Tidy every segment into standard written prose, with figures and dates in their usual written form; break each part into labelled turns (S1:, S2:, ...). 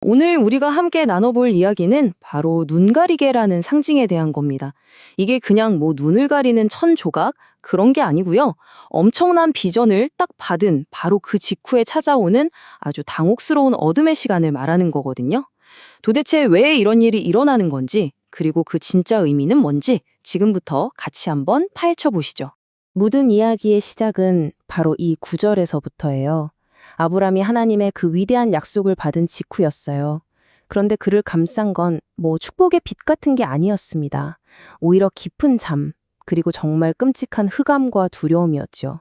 S1: 오늘 우리가 함께 나눠볼 이야기는 바로 눈가리개라는 상징에 대한 겁니다. 이게 그냥 뭐 눈을 가리는 천 조각 그런 게 아니고요. 엄청난 비전을 딱 받은 바로 그 직후에 찾아오는 아주 당혹스러운 어둠의 시간을 말하는 거거든요. 도대체 왜 이런 일이 일어나는 건지, 그리고 그 진짜 의미는 뭔지 지금부터 같이 한번 파헤쳐 보시죠. 모든 이야기의 시작은 바로 이 구절에서부터예요. 아브람이 하나님의 그 위대한 약속을 받은 직후였어요. 그런데 그를 감싼 건 뭐 축복의 빛 같은 게 아니었습니다. 오히려 깊은 잠, 그리고 정말 끔찍한 흑암과 두려움이었죠.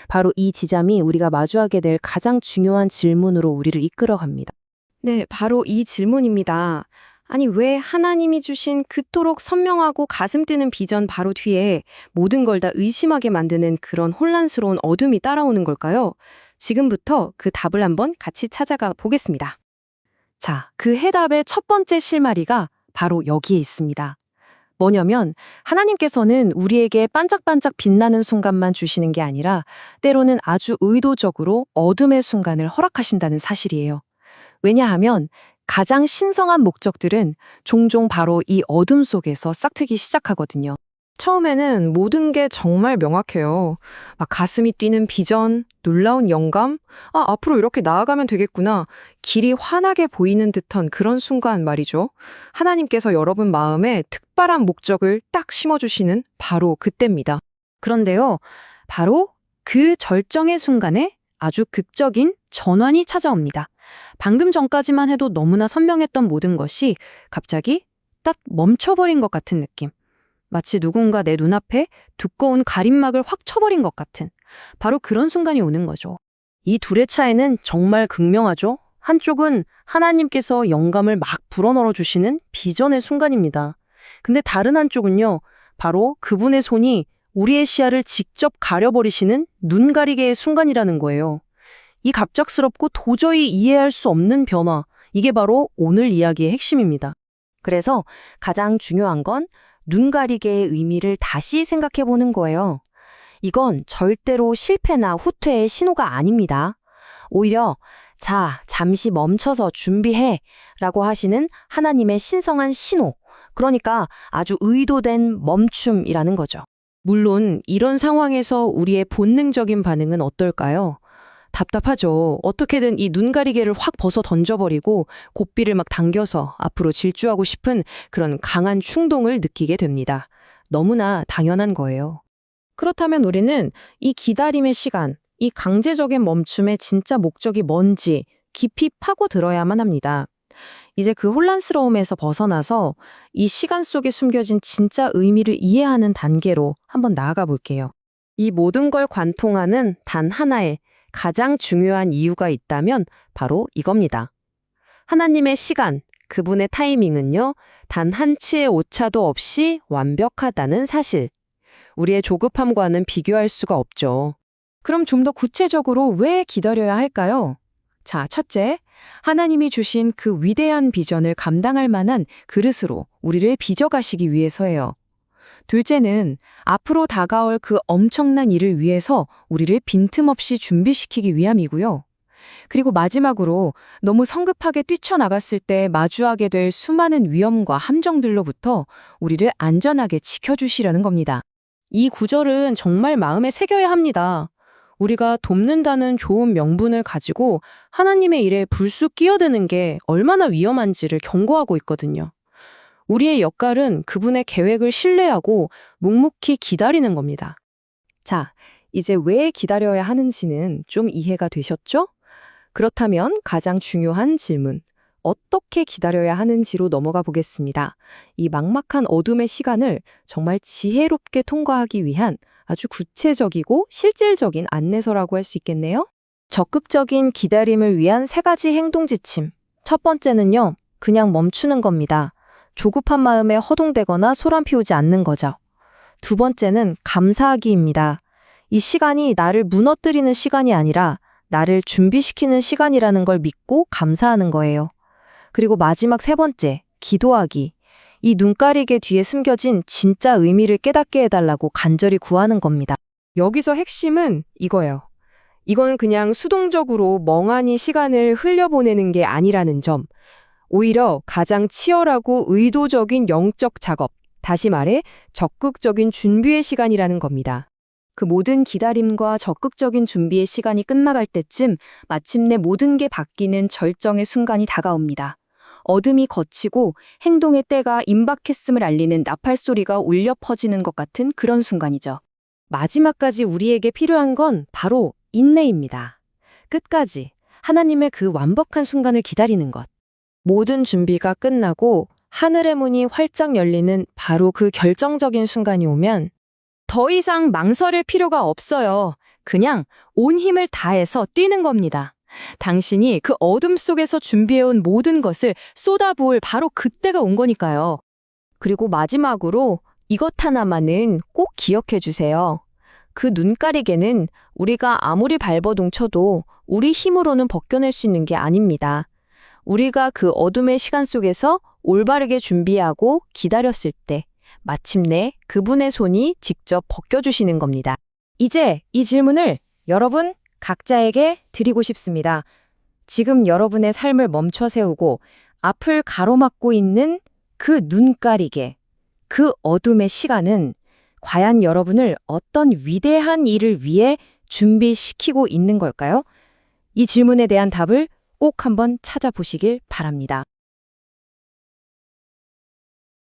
S1: 바로 이 지점이 우리가 마주하게 될 가장 중요한 질문으로 우리를 이끌어갑니다. 네, 바로 이 질문입니다. 아니, 왜 하나님이 주신 그토록 선명하고 가슴 뛰는 비전 바로 뒤에 모든 걸 다 의심하게 만드는 그런 혼란스러운 어둠이 따라오는 걸까요? 지금부터 그 답을 한번 같이 찾아가 보겠습니다. 자, 그 해답의 첫 번째 실마리가 바로 여기에 있습니다. 뭐냐면 하나님께서는 우리에게 반짝반짝 빛나는 순간만 주시는 게 아니라 때로는 아주 의도적으로 어둠의 순간을 허락하신다는 사실이에요. 왜냐하면 가장 신성한 목적들은 종종 바로 이 어둠 속에서 싹트기 시작하거든요. 처음에는 모든 게 정말 명확해요. 막 가슴이 뛰는 비전, 놀라운 영감, 앞으로 이렇게 나아가면 되겠구나. 길이 환하게 보이는 듯한 그런 순간 말이죠. 하나님께서 여러분 마음에 특별한 목적을 딱 심어주시는 바로 그때입니다. 그런데요, 바로 그 절정의 순간에 아주 극적인 전환이 찾아옵니다. 방금 전까지만 해도 너무나 선명했던 모든 것이 갑자기 딱 멈춰버린 것 같은 느낌. 마치 누군가 내 눈앞에 두꺼운 가림막을 확 쳐버린 것 같은 바로 그런 순간이 오는 거죠. 이 둘의 차이는 정말 극명하죠. 한쪽은 하나님께서 영감을 막 불어넣어 주시는 비전의 순간입니다. 근데 다른 한쪽은요, 바로 그분의 손이 우리의 시야를 직접 가려버리시는 눈가리개의 순간이라는 거예요. 이 갑작스럽고 도저히 이해할 수 없는 변화, 이게 바로 오늘 이야기의 핵심입니다. 그래서 가장 중요한 건 눈가리개의 의미를 다시 생각해 보는 거예요. 이건 절대로 실패나 후퇴의 신호가 아닙니다. 오히려 자, 잠시 멈춰서 준비해 라고 하시는 하나님의 신성한 신호, 그러니까 아주 의도된 멈춤이라는 거죠. 물론 이런 상황에서 우리의 본능적인 반응은 어떨까요? 답답하죠. 어떻게든 이 눈가리개를 확 벗어 던져버리고 고삐를 막 당겨서 앞으로 질주하고 싶은 그런 강한 충동을 느끼게 됩니다. 너무나 당연한 거예요. 그렇다면 우리는 이 기다림의 시간, 이 강제적인 멈춤의 진짜 목적이 뭔지 깊이 파고들어야만 합니다. 이제 그 혼란스러움에서 벗어나서 이 시간 속에 숨겨진 진짜 의미를 이해하는 단계로 한번 나아가 볼게요. 이 모든 걸 관통하는 단 하나의 가장 중요한 이유가 있다면 바로 이겁니다. 하나님의 시간, 그분의 타이밍은요, 단 한치의 오차도 없이 완벽하다는 사실. 우리의 조급함과는 비교할 수가 없죠. 그럼 좀 더 구체적으로 왜 기다려야 할까요? 자, 첫째, 하나님이 주신 그 위대한 비전을 감당할 만한 그릇으로 우리를 빚어가시기 위해서예요. 둘째는 앞으로 다가올 그 엄청난 일을 위해서 우리를 빈틈없이 준비시키기 위함이고요. 그리고 마지막으로 너무 성급하게 뛰쳐나갔을 때 마주하게 될 수많은 위험과 함정들로부터 우리를 안전하게 지켜주시려는 겁니다. 이 구절은 정말 마음에 새겨야 합니다. 우리가 돕는다는 좋은 명분을 가지고 하나님의 일에 불쑥 끼어드는 게 얼마나 위험한지를 경고하고 있거든요. 우리의 역할은 그분의 계획을 신뢰하고 묵묵히 기다리는 겁니다. 자, 이제 왜 기다려야 하는지는 좀 이해가 되셨죠? 그렇다면 가장 중요한 질문, 어떻게 기다려야 하는지로 넘어가 보겠습니다. 이 막막한 어둠의 시간을 정말 지혜롭게 통과하기 위한 아주 구체적이고 실질적인 안내서라고 할 수 있겠네요. 적극적인 기다림을 위한 세 가지 행동 지침. 첫 번째는요, 그냥 멈추는 겁니다. 조급한 마음에 허둥대거나 소란 피우지 않는 거죠. 두 번째는 감사하기입니다. 이 시간이 나를 무너뜨리는 시간이 아니라 나를 준비시키는 시간이라는 걸 믿고 감사하는 거예요. 그리고 마지막 세 번째, 기도하기. 이 눈가리개 뒤에 숨겨진 진짜 의미를 깨닫게 해달라고 간절히 구하는 겁니다. 여기서 핵심은 이거예요.
S2: 이건 그냥 수동적으로 멍하니 시간을 흘려보내는 게 아니라는 점, 오히려 가장 치열하고 의도적인 영적 작업, 다시 말해 적극적인 준비의 시간이라는 겁니다.
S1: 그 모든 기다림과 적극적인 준비의 시간이 끝나갈 때쯤 마침내 모든 게 바뀌는 절정의 순간이 다가옵니다. 어둠이 걷히고 행동의 때가 임박했음을 알리는 나팔 소리가 울려 퍼지는 것 같은 그런 순간이죠. 마지막까지 우리에게 필요한 건 바로 인내입니다. 끝까지 하나님의 그 완벽한 순간을 기다리는 것. 모든 준비가 끝나고 하늘의 문이 활짝 열리는 바로 그 결정적인 순간이 오면 더 이상 망설일 필요가 없어요. 그냥 온 힘을 다해서 뛰는 겁니다. 당신이 그 어둠 속에서 준비해온 모든 것을 쏟아부을 바로 그때가 온 거니까요. 그리고 마지막으로 이것 하나만은 꼭 기억해 주세요. 그 눈가리개는 우리가 아무리 발버둥 쳐도 우리 힘으로는 벗겨낼 수 있는 게 아닙니다. 우리가 그 어둠의 시간 속에서 올바르게 준비하고 기다렸을 때 마침내 그분의 손이 직접 벗겨주시는 겁니다. 이제 이 질문을 여러분 각자에게 드리고 싶습니다. 지금 여러분의 삶을 멈춰 세우고 앞을 가로막고 있는 그 눈가리개, 그 어둠의 시간은 과연 여러분을 어떤 위대한 일을 위해 준비시키고 있는 걸까요? 이 질문에 대한 답을 꼭 한번 찾아보시길 바랍니다.